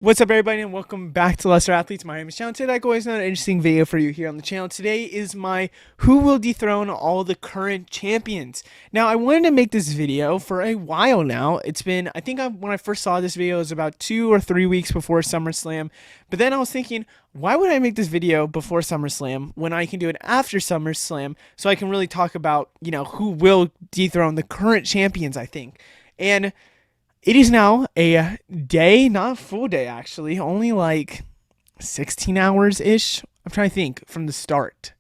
What's up, everybody, and welcome back to Lesser Athletes. My name is Sean. Today, I always another interesting video for you here on the channel. Today is my who will dethrone all the current champions. Now, I wanted to make this video for a while now. It's been, when I first saw this video, it was about 2 or 3 weeks before SummerSlam. But then I was thinking, why would I make this video before SummerSlam when I can do it after SummerSlam so I can really talk about, who will dethrone the current champions, I think. And it is now a day, not a full day actually, only like 16 hours ish. I'm trying to think from the start.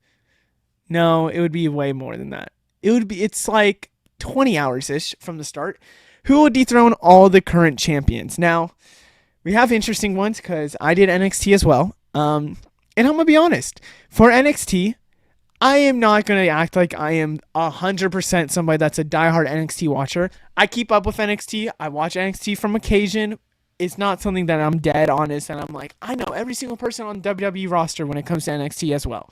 No, it would be way more than that. It's like 20 hours ish from the start. Who will dethrone all the current champions? Now, we have interesting ones because I did NXT as well. And I'm going to be honest, for NXT, I am not going to act like I am 100% somebody that's a diehard NXT watcher. I keep up with NXT. I watch NXT from occasion. It's not something that I'm dead honest and I'm like, I know every single person on the WWE roster when it comes to NXT as well.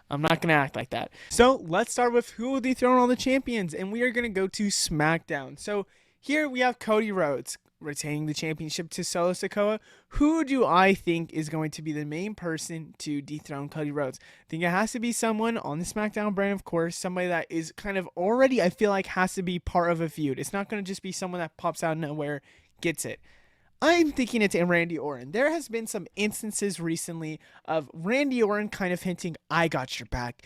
I'm not going to act like that. So let's start with who will dethrone all the champions. And we are going to go to SmackDown. So here we have Cody Rhodes retaining the championship to Solo Sikoa. Who do I think is going to be the main person to dethrone Cody Rhodes? I think it has to be someone on the SmackDown brand, of course, somebody that is kind of already, I feel like, has to be part of a feud. It's not going to just be someone that pops out of nowhere, gets it. I'm thinking it's Randy Orton. There has been some instances recently of Randy Orton kind of hinting, I got your back.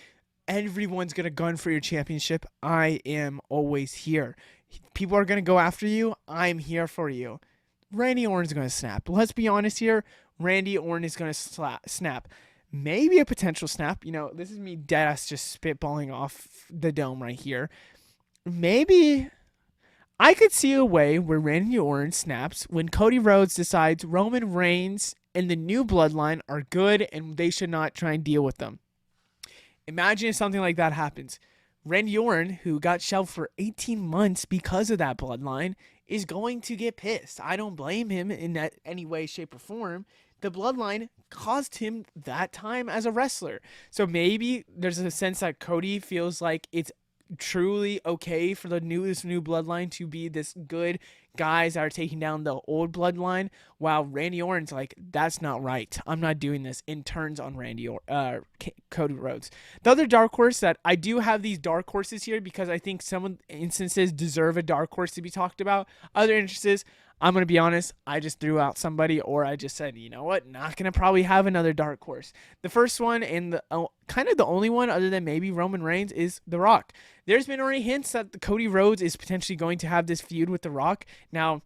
Everyone's going to gun for your championship. I am always here. People are going to go after you. I'm here for you. Randy Orton's going to snap. Let's be honest here. Randy Orton is going to snap. Maybe a potential snap. This is me deadass just spitballing off the dome right here. Maybe I could see a way where Randy Orton snaps when Cody Rhodes decides Roman Reigns and the new bloodline are good and they should not try and deal with them. Imagine if something like that happens. Randy Orton, who got shelved for 18 months because of that bloodline, is going to get pissed. I don't blame him in that any way, shape, or form. The bloodline caused him that time as a wrestler. So maybe there's a sense that Cody feels like it's truly okay for this new bloodline to be this good guys that are taking down the old bloodline, while Randy Orton's like, that's not right, I'm not doing this, and turns on Cody Rhodes. The other dark horse that I do have these dark horses here because I think some instances deserve a dark horse to be talked about. Other instances, I'm going to be honest, I just threw out somebody, or I just said, you know what, not going to probably have another dark horse. The first one, and kind of the only one other than maybe Roman Reigns, is The Rock. There's been already hints that Cody Rhodes is potentially going to have this feud with The Rock. Now,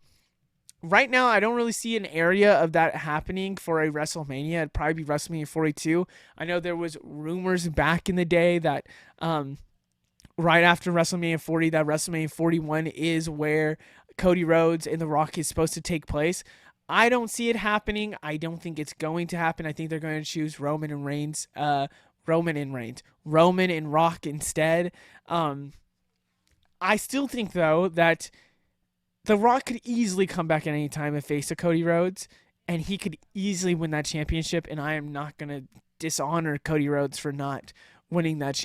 right now, I don't really see an area of that happening for a WrestleMania. It'd probably be WrestleMania 42. I know there was rumors back in the day that right after WrestleMania 40, that WrestleMania 41 is where Cody Rhodes and The Rock is supposed to take place. I don't see it happening. I don't think it's going to happen. I think they're going to choose Roman and Rock instead. I still think, though, that The Rock could easily come back at any time and face a Cody Rhodes, and he could easily win that championship, and I am not going to dishonor Cody Rhodes for not winning that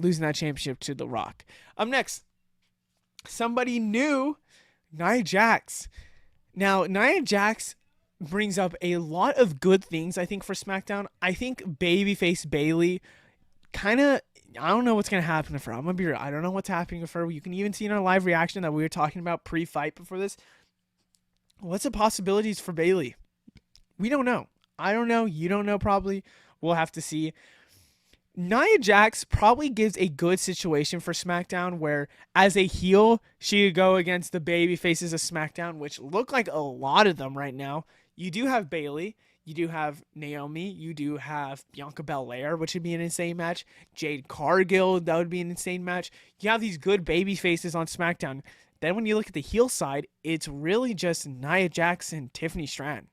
losing that championship to The Rock. Next, somebody new, Nia Jax. Now, Nia Jax brings up a lot of good things, I think, for SmackDown. I think babyface Bayley I don't know what's going to happen with her. I'm going to be real. I don't know what's happening with her. You can even see in our live reaction that we were talking about pre-fight before this. What's the possibilities for Bayley? We don't know. I don't know. You don't know probably. We'll have to see. Nia Jax probably gives a good situation for SmackDown where, as a heel, she could go against the baby faces of SmackDown, which look like a lot of them right now. You do have Bayley. You do have Naomi. You do have Bianca Belair, which would be an insane match. Jade Cargill, that would be an insane match. You have these good baby faces on SmackDown. Then when you look at the heel side, it's really just Nia Jax and Tiffany Stratton.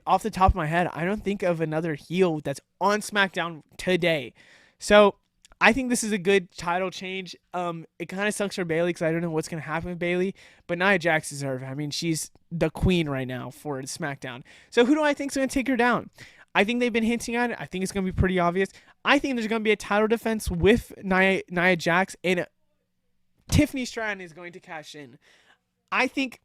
Off the top of my head, I don't think of another heel that's on SmackDown today. So I think this is a good title change. It kind of sucks for Bayley because I don't know what's going to happen with Bayley, but Nia Jax deserves it. I mean, she's the queen right now for SmackDown. So who do I think is going to take her down? I think they've been hinting at it. I think it's going to be pretty obvious. I think there's going to be a title defense with Nia Jax, and Tiffany Stratton is going to cash in. I think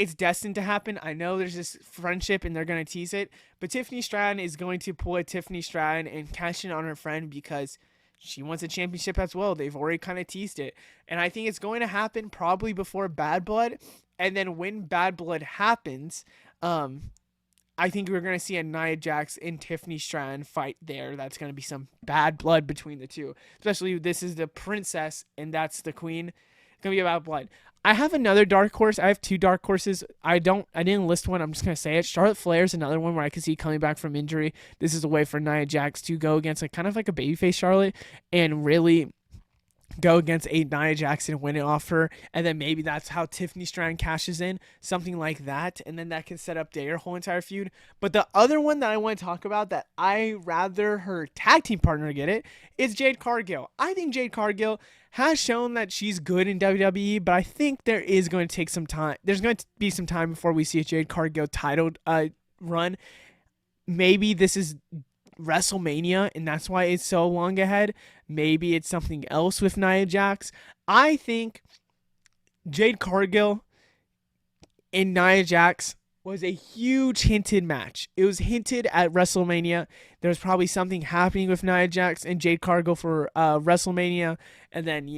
it's destined to happen. I know there's this friendship and they're going to tease it, but Tiffany Stratton is going to pull a Tiffany Stratton and cash in on her friend because she wants a championship as well. They've already kind of teased it. And I think it's going to happen probably before Bad Blood. And then when Bad Blood happens, I think we're going to see a Nia Jax and Tiffany Stratton fight there. That's going to be some bad blood between the two. Especially this is the princess and that's the queen. It's going to be about blood. I have another dark horse. I have two dark horses. I didn't list one. I'm just going to say it. Charlotte Flair is another one where I can see coming back from injury. This is a way for Nia Jax to go against kind of like a babyface Charlotte and really go against a Nia Jax and win it off her, and then maybe that's how Tiffany Stratton cashes in, something like that, and then that can set up their whole entire feud. But the other one that I want to talk about that I rather her tag team partner get it is Jade Cargill. I think Jade Cargill has shown that she's good in WWE, but I think there is going to take some time. There's going to be some time before we see a Jade Cargill title run. Maybe this is WrestleMania, and that's why it's so long ahead. Maybe it's something else with Nia Jax. I think Jade Cargill and Nia Jax was a huge hinted match. It was hinted at WrestleMania. There was probably something happening with Nia Jax and Jade Cargill for WrestleMania, and then,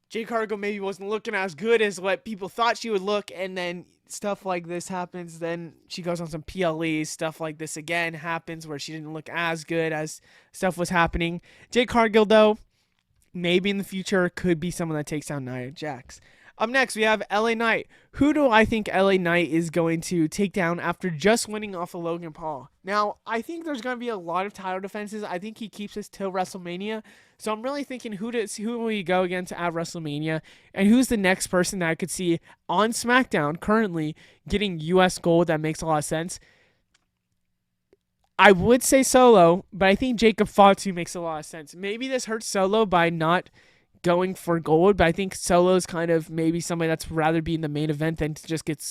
Jade Cargill maybe wasn't looking as good as what people thought she would look, and then stuff like this happens. Then she goes on some PLEs. Stuff like this again happens where she didn't look as good as stuff was happening. Jade Cargill, though, maybe in the future could be someone that takes down Nia Jax. Up next, we have LA Knight. Who do I think LA Knight is going to take down after just winning off of Logan Paul? Now, I think there's going to be a lot of title defenses. I think he keeps this till WrestleMania. So I'm really thinking who will he go against at WrestleMania, and who's the next person that I could see on SmackDown currently getting U.S. gold that makes a lot of sense. I would say Solo, but I think Jacob Fatu makes a lot of sense. Maybe this hurts Solo by not going for gold, but I think Solo's kind of maybe somebody that's rather be in the main event than to just get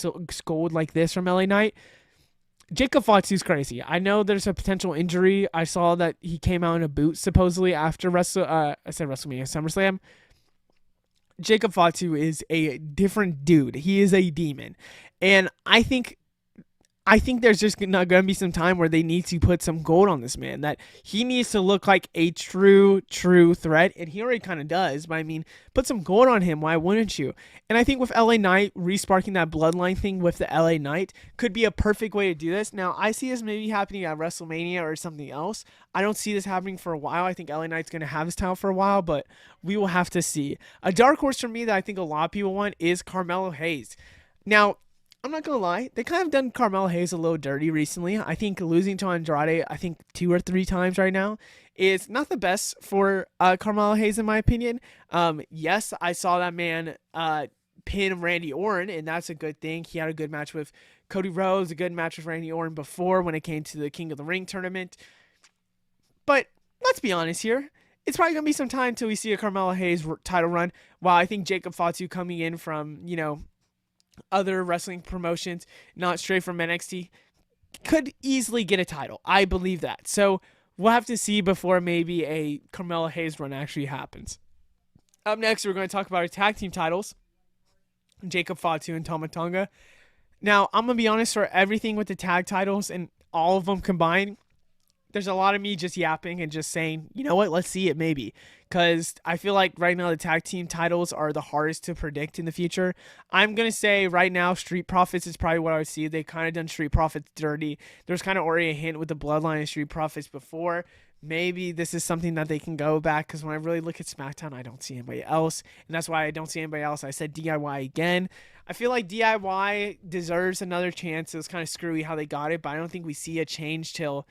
gold like this from LA Knight. Jacob Fatu's crazy. I know there's a potential injury. I saw that he came out in a boot supposedly after WrestleMania, SummerSlam. Jacob Fatu is a different dude. He is a demon. And I think there's just not going to be some time where they need to put some gold on this man, that he needs to look like a true threat, and he already kind of does, but I mean, put some gold on him, why wouldn't you? And I think with LA Knight, resparking that bloodline thing with the LA Knight could be a perfect way to do this. Now, I see this maybe happening at WrestleMania or something else. I don't see this happening for a while. I think LA Knight's going to have his title for a while, but we will have to see. A dark horse for me that I think a lot of people want is Carmelo Hayes. Now, I'm not going to lie, they kind of done Carmelo Hayes a little dirty recently. I think losing to Andrade, 2 or 3 times right now, is not the best for Carmelo Hayes, in my opinion. Yes, I saw that man pin Randy Orton, and that's a good thing. He had a good match with Cody Rhodes, a good match with Randy Orton before when it came to the King of the Ring tournament. But let's be honest here. It's probably going to be some time until we see a Carmelo Hayes title run, while I think Jacob Fatu coming in from, other wrestling promotions, not straight from NXT, could easily get a title. I believe that. So we'll have to see before maybe a Carmelo Hayes run actually happens. Up next, we're going to talk about our tag team titles, Jacob Fatu and Tama Tonga. Now, I'm going to be honest, for everything with the tag titles and all of them combined, there's a lot of me just yapping and just saying, you know what, let's see it maybe. Because I feel like right now the tag team titles are the hardest to predict in the future. I'm going to say right now Street Profits is probably what I would see. They kind of done Street Profits dirty. There's kind of already a hint with the Bloodline and Street Profits before. Maybe this is something that they can go back, because when I really look at SmackDown, I don't see anybody else. And that's why I don't see anybody else. I said DIY again. I feel like DIY deserves another chance. It was kind of screwy how they got it, but I don't think we see a change till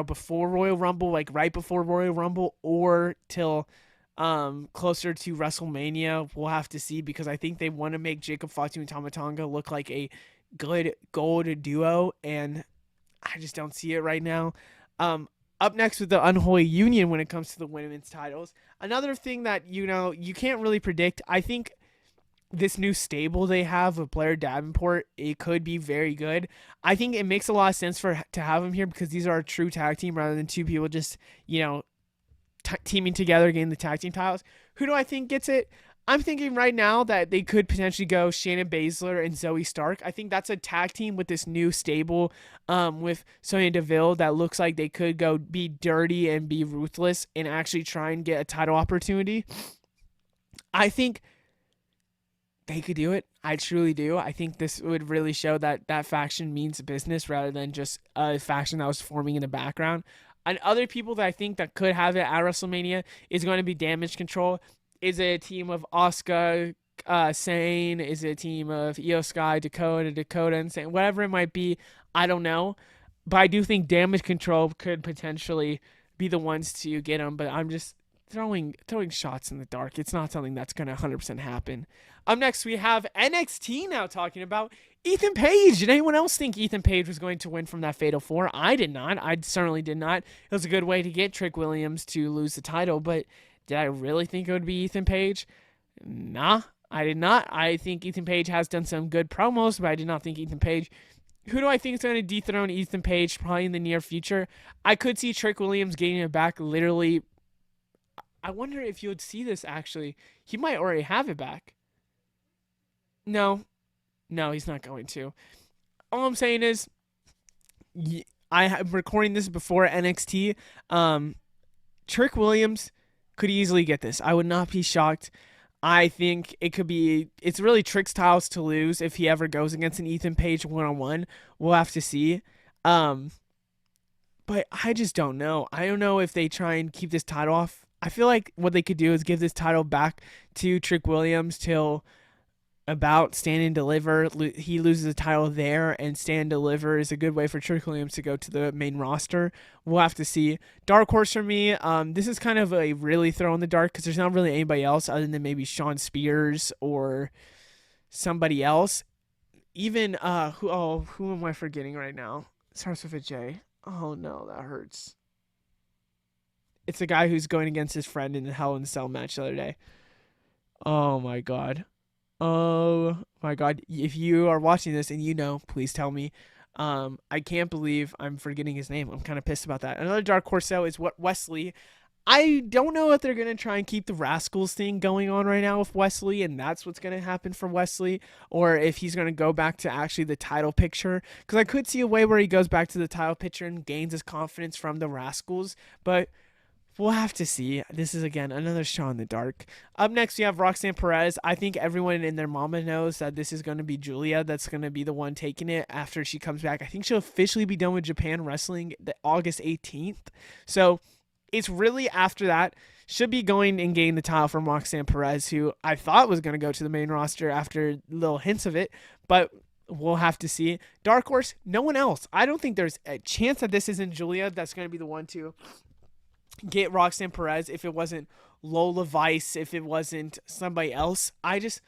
before Royal Rumble, like right before Royal Rumble, or till closer to WrestleMania. We'll have to see, because I think they want to make Jacob Fatu and Tama Tonga look like a good gold duo, and I just don't see it right now. Up next with the Unholy Union when it comes to the women's titles. Another thing that, you can't really predict. I think this new stable they have with Blair Davenport, it could be very good. I think it makes a lot of sense to have them here, because these are a true tag team rather than two people just, teaming together getting the tag team titles. Who do I think gets it? I'm thinking right now that they could potentially go Shannon Baszler and Zoe Stark. I think that's a tag team with this new stable, with Sonya Deville, that looks like they could go be dirty and be ruthless and actually try and get a title opportunity. I think they could do it. I truly do. I think this would really show that that faction means business rather than just a faction that was forming in the background. And other people that I think that could have it at WrestleMania is going to be Damage Control. Is it a team of Asuka, Sane? Is it a team of Io Sky, Dakota, and Sane? Whatever it might be, I don't know. But I do think Damage Control could potentially be the ones to get them. But I'm just throwing shots in the dark. It's not something that's going to 100% happen. Up next, we have NXT now talking about Ethan Page. Did anyone else think Ethan Page was going to win from that Fatal 4? I did not. I certainly did not. It was a good way to get Trick Williams to lose the title, but did I really think it would be Ethan Page? Nah, I did not. I think Ethan Page has done some good promos, but I did not think Ethan Page. Who do I think is going to dethrone Ethan Page probably in the near future? I could see Trick Williams getting it back literally. I wonder if you would see this actually. He might already have it back. No, he's not going to. All I'm saying is, I'm recording this before NXT. Trick Williams could easily get this. I would not be shocked. I think it could be. It's really Trick's styles to lose if he ever goes against an Ethan Page 1-on-1. We'll have to see. But I just don't know. I don't know if they try and keep this title off. I feel like what they could do is give this title back to Trick Williams till about Stand and Deliver. He loses the title there, and Stand and Deliver is a good way for Trick Williams to go to the main roster. We'll have to see. Dark horse for me, this is kind of a really throw in the dark because there's not really anybody else other than maybe Shawn Spears or somebody else. Even who am I forgetting right now? It starts with a J. Oh no, that hurts. It's a guy who's going against his friend in the Hell in a Cell match the other day. Oh my god. Oh my god. If you are watching this and you know, please tell me. I can't believe I'm forgetting his name. I'm kind of pissed about that. Another dark horse though is what Wesley. I don't know if they're going to try and keep the Rascals thing going on right now with Wesley, and that's what's going to happen for Wesley, or if he's going to go back to actually the title picture, because I could see a way where he goes back to the title picture and gains his confidence from the Rascals, but we'll have to see. This is, again, another shot in the dark. Up next, we have Roxanne Perez. I think everyone and their mama knows that this is going to be Julia that's going to be the one taking it after she comes back. I think she'll officially be done with Japan Wrestling August 18th. So it's really after that. Should be going and getting the title from Roxanne Perez, who I thought was going to go to the main roster after little hints of it. But we'll have to see. Dark Horse, no one else. I don't think there's a chance that this isn't Julia that's going to be the one to get Roxanne Perez if it wasn't Lola Vice, if it wasn't somebody else. I just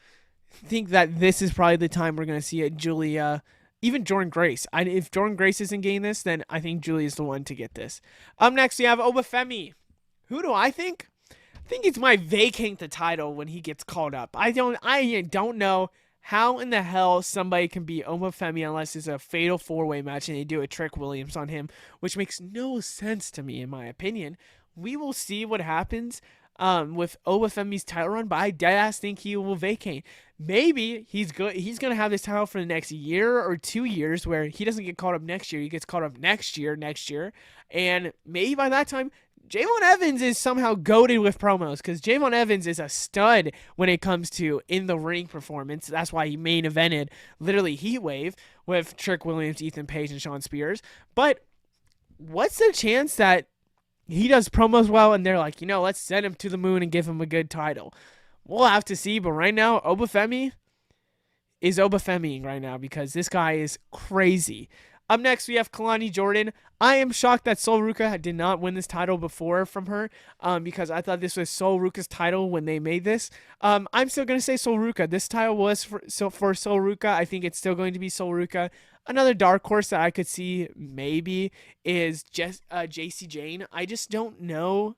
think that this is probably the time we're going to see it. Julia, even Jordan Grace. If Jordan Grace isn't getting this, then I think Julia's the one to get this. Up next, we have Obafemi. Who do I think? I think it's might vacate the title when he gets called up. I don't know how in the hell somebody can beat Obafemi unless it's a fatal four-way match and they do a Trick Williams on him, which makes no sense to me in my opinion. We will see what happens with Obafemi's title run, but I deadass think he will vacate. Maybe he's good. He's gonna have this title for the next year or 2 years, where he doesn't get caught up next year. He gets caught up next year, and maybe by that time, Javon Evans is somehow goated with promos, because Javon Evans is a stud when it comes to in the ring performance. That's why he main evented literally Heat Wave with Trick Williams, Ethan Page, and Shawn Spears. But what's the chance that he does promos well and they're like, let's send him to the moon and give him a good title? We'll have to see, but right now, Obafemi is Obafemiing right now because this guy is crazy. Up next, we have Kalani Jordan. I am shocked that Sol Ruka did not win this title before from her, because I thought this was Sol Ruka's title when they made this. I'm still going to say Sol Ruka. This title was for Sol Ruka. I think it's still going to be Sol Ruka. Another dark horse that I could see maybe is just JC Jane. I just don't know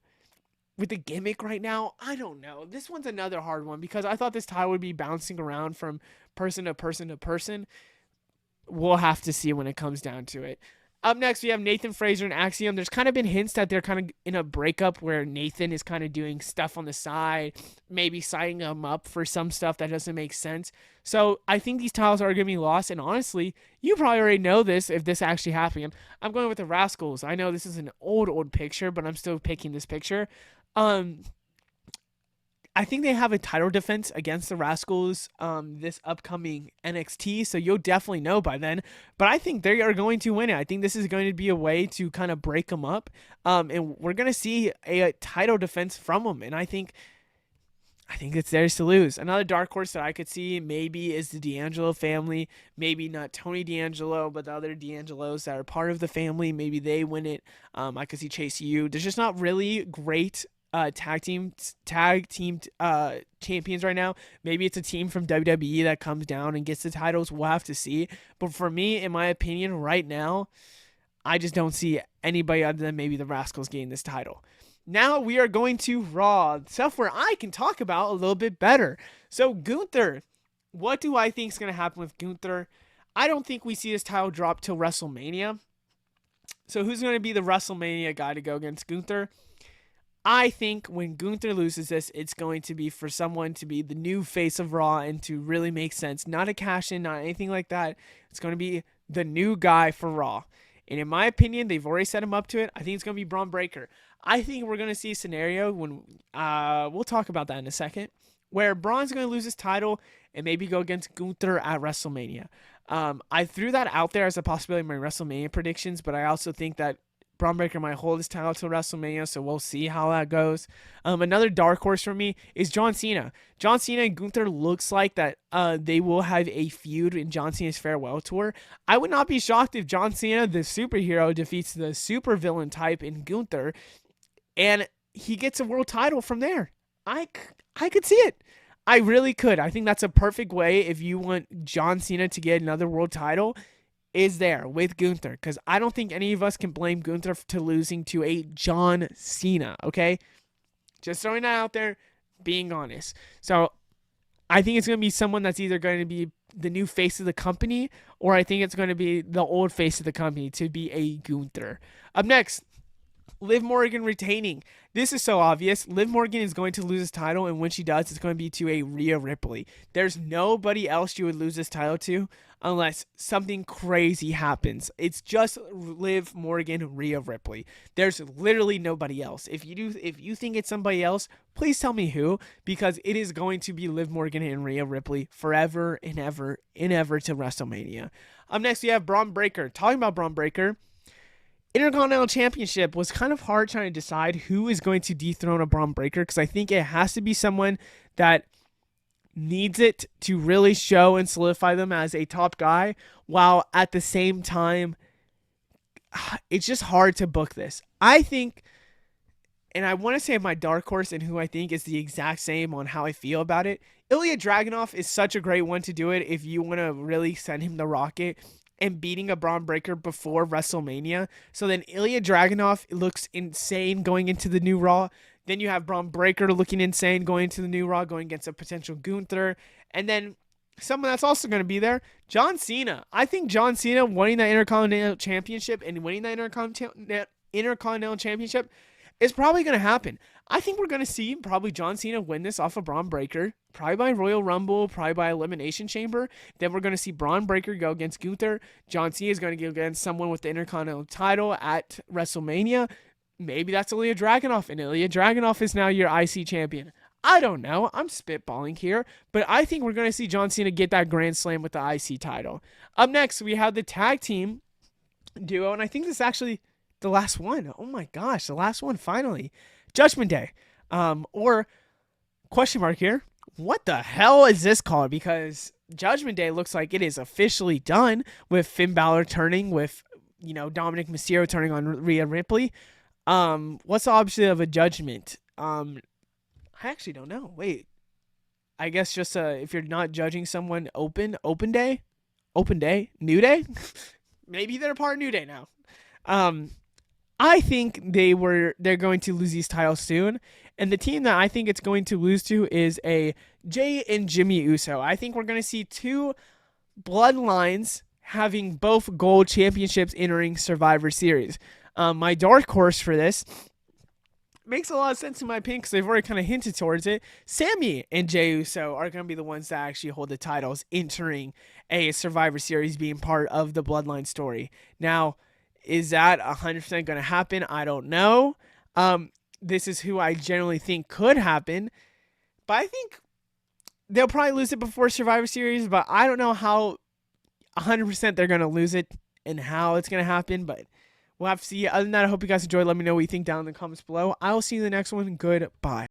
with the gimmick right now. I don't know. This one's another hard one because I thought this title would be bouncing around from person to person to person. We'll have to see when it comes down to it. Up next, we have Nathan Fraser and Axiom. There's kind of been hints that they're kind of in a breakup where Nathan is kind of doing stuff on the side, maybe signing him up for some stuff that doesn't make sense. So I think these titles are going to be lost. And honestly, you probably already know this if this actually happened. I'm going with the Rascals. I know this is an old picture, but I'm still picking this picture. Um, I think they have a title defense against the Rascals this upcoming NXT, so you'll definitely know by then. But I think they are going to win it. I think this is going to be a way to kind of break them up, and we're going to see a title defense from them. And I think it's theirs to lose. Another dark horse that I could see maybe is the D'Angelo family. Maybe not Tony D'Angelo, but the other D'Angelos that are part of the family. Maybe they win it. I could see Chase U. There's just not really great tag team champions right now. Maybe it's a team from WWE that comes down and gets the titles. We'll have to see. But for me, in my opinion, right now, I just don't see anybody other than maybe the Rascals getting this title. Now we are going to Raw, stuff where I can talk about a little bit better. So Gunther, what do I think is going to happen with Gunther? I don't think we see this title drop till WrestleMania. So who's going to be the WrestleMania guy to go against Gunther? I think when Gunther loses this, it's going to be for someone to be the new face of Raw and to really make sense. Not a cash in, not anything like that. It's going to be the new guy for Raw. And in my opinion, they've already set him up to it. I think it's going to be Braun Breaker. I think we're going to see a scenario when we'll talk about that in a second, where Braun's going to lose his title and maybe go against Gunther at WrestleMania. I threw that out there as a possibility in my WrestleMania predictions, but I also think that Braun Breaker might hold his title till WrestleMania, so we'll see how that goes. Another dark horse for me is John Cena. John Cena and Gunther looks like that they will have a feud in John Cena's farewell tour. I would not be shocked if John Cena, the superhero, defeats the supervillain type in Gunther, and he gets a world title from there. I could see it. I really could. I think that's a perfect way if you want John Cena to get another world title, is there with Gunther, because I don't think any of us can blame Gunther to losing to a John Cena, okay? Just throwing that out there, being honest. So I think it's going to be someone that's either going to be the new face of the company, or I think it's going to be the old face of the company to be a Gunther. Up next, Liv Morgan retaining. This is so obvious. Liv Morgan is going to lose his title, and when she does, it's going to be to a Rhea Ripley. There's nobody else you would lose this title to unless something crazy happens. It's just Liv Morgan, Rhea Ripley. There's literally nobody else. If you think it's somebody else, please tell me who, because it is going to be Liv Morgan and Rhea Ripley forever and ever and ever to WrestleMania. Up next, we have Braun Breaker. Talking about Braun Breaker, Intercontinental Championship was kind of hard trying to decide who is going to dethrone a Braun Breaker, because I think it has to be someone that needs it to really show and solidify them as a top guy, while at the same time, it's just hard to book this. I think, and I want to say my dark horse and who I think is the exact same on how I feel about it, Ilya Dragunov is such a great one to do it if you want to really send him the rocket and beating a Braun Breaker before WrestleMania. So then Ilya Dragunov looks insane going into the new Raw. Then you have Braun Breaker looking insane going into the new Raw, going against a potential Gunther. And then someone that's also going to be there, John Cena. I think John Cena winning that Intercontinental Championship and winning that Intercontinental Championship is probably going to happen. I think we're going to see probably John Cena win this off of Braun Breaker, probably by Royal Rumble, probably by Elimination Chamber. Then we're going to see Braun Breaker go against Gunther. John Cena is going to go against someone with the Intercontinental title at WrestleMania. Maybe that's Ilya Dragunov, and Ilya Dragunov is now your IC champion. I don't know. I'm spitballing here, but I think we're going to see John Cena get that Grand Slam with the IC title. Up next, we have the tag team duo, and I think this is actually the last one. Oh my gosh, the last one finally. Judgment Day. Or question mark here. What the hell is this called? Because Judgment Day looks like it is officially done with Finn Balor turning, with Dominic Mysterio turning on Rhea Ripley. What's the opposite of a judgment? I actually don't know. Wait. I guess just if you're not judging someone, open day, New Day. Maybe they're part of New Day now. I think they're going to lose these titles soon, and the team that I think it's going to lose to is a Jay and Jimmy Uso. I think we're going to see two bloodlines having both gold championships entering Survivor Series. My dark horse for this makes a lot of sense in my opinion because they've already kind of hinted towards it. Sammy and Jey Uso are going to be the ones that actually hold the titles entering a Survivor Series being part of the Bloodline story. Now, is that 100% going to happen? I don't know. This is who I generally think could happen, but I think they'll probably lose it before Survivor Series, but I don't know how 100% they're going to lose it and how it's going to happen, but we'll have to see. Other than that, I hope you guys enjoyed. Let me know what you think down in the comments below. I will see you in the next one. Goodbye.